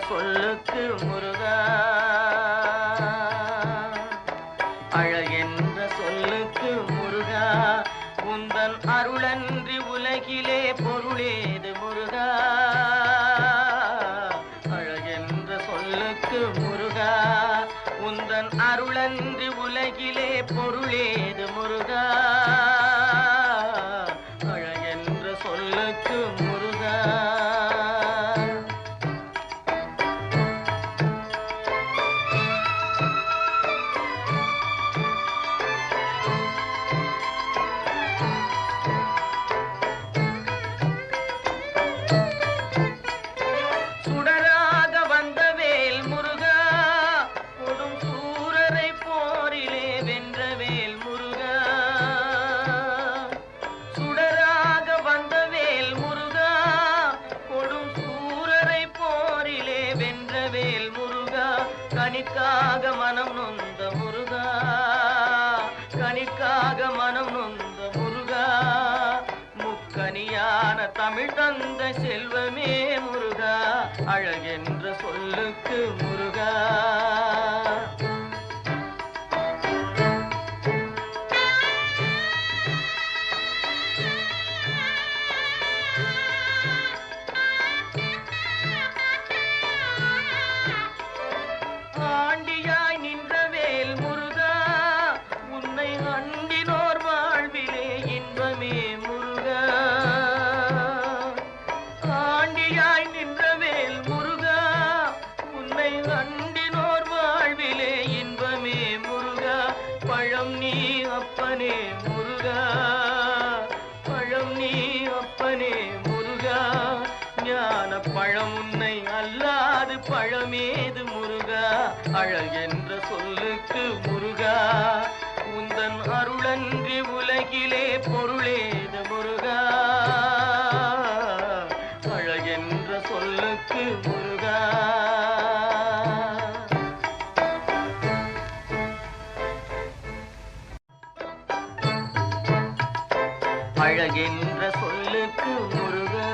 சொல்லுக்கு முருகா, அழகென்ற சொல்லுக்கு முருகா, உந்தன் அருளன்றி உலகிலே பொருளேது முருகா. அழகென்ற சொல்லுக்கு முருகா, உந்தன் அருளன்றி உலகிலே பொருளேது முருகா. அழகென்ற சொல்லுக்கு முருகா. கனிக்காக மனம் நொந்த முருகா, கனிக்காக மனம் நொந்த முருகா, முக்கனியான தமிழ் தந்த செல்வமே முருகா. அழகென்ற சொல்லுக்கு முருகா. ஆண்டியாய் நின்றவேல் முருகா, உன்னை அண்டினோர் வாழ்விலே இன்பமே முருகா. ஆண்டியாய் நின்றவேல் முருகா, உன்னை அண்டினோர் வாழ்விலே இன்பமே முருகா. பழம் நீ அப்பனே முருகா, பழம் நீ அப்பனே முருகா, ஞான பழம் உன்னை அல்லாது பழமேது முருகா. அழகென்ற சொல்லுக்கு முருகா, உந்தன் அருளன்றி உலகிலே பொருளேது முருகா. அழகென்ற சொல்லுக்கு முருகா. அழகென்ற சொல்லுக்கு முருகா.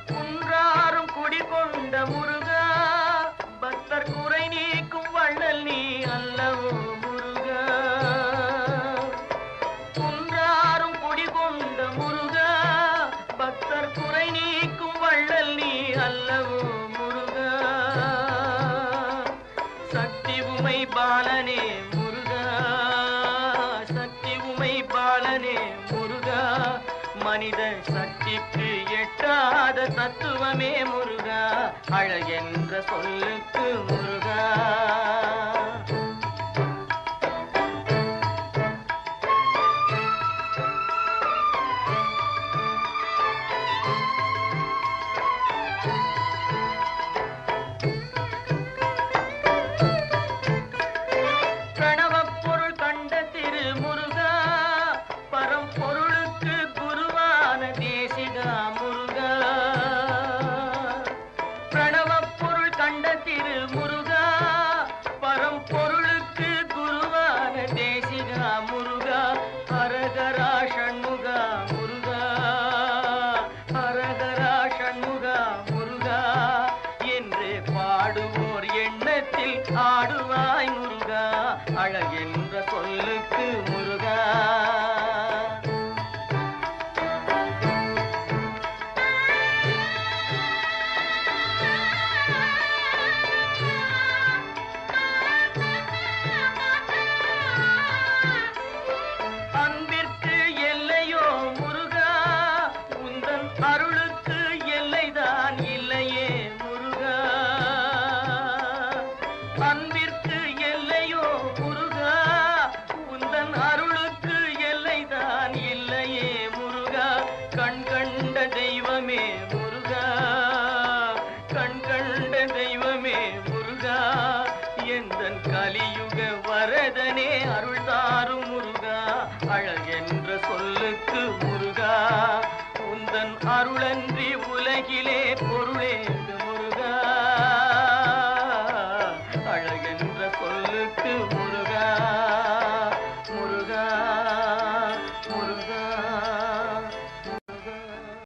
குன்றாரும் குடிகொண்ட முருகா, பக்தர் குறை நீக்கும் வள்ளல் நீ அல்லவோ முருகா. குன்றாரும் குடிகொண்ட முருகா, பக்தர் குறை நீக்கும் வள்ளல் நீ அல்லவோ முருகா. சக்தி உமை பாலனே முருகா, சக்தி உமை பாலனே முருகா, மனித சக்திக்கு எட்டாத தத்துவமே முருகா. அழகென்ற சொல்லுக்கு முருகா. பிரணவப்பொருள் கண்ட திரு முருகா, பரம்பொருளுக்கு குருவான தேசிகா முருகா. பிரணவப்பொருள் கண்ட திரு முருகா, பரம்பொருளுக்கு குருவான தேசிகா முருகா. ஹரஹரா ஷண்முகா முருகா, ஹரஹரா ஷண்முகா முருகா, என்று பாடுவோர் எண்ணத்தில் ஆடுவாய் முருகா. அழகென்ற சொல்லுக்கு முருகா. அன்பிற்கு எல்லையோ முருகா, உந்தன் அருளுக்கு எல்லைதான் இல்லையே முருகா. அன்பிற்கு எல்லையோ முருகா, உந்தன் அருளுக்கு எல்லைதான் இல்லையே முருகா. கண் கண்ட தெய்வமே முருகா, கண் கண்ட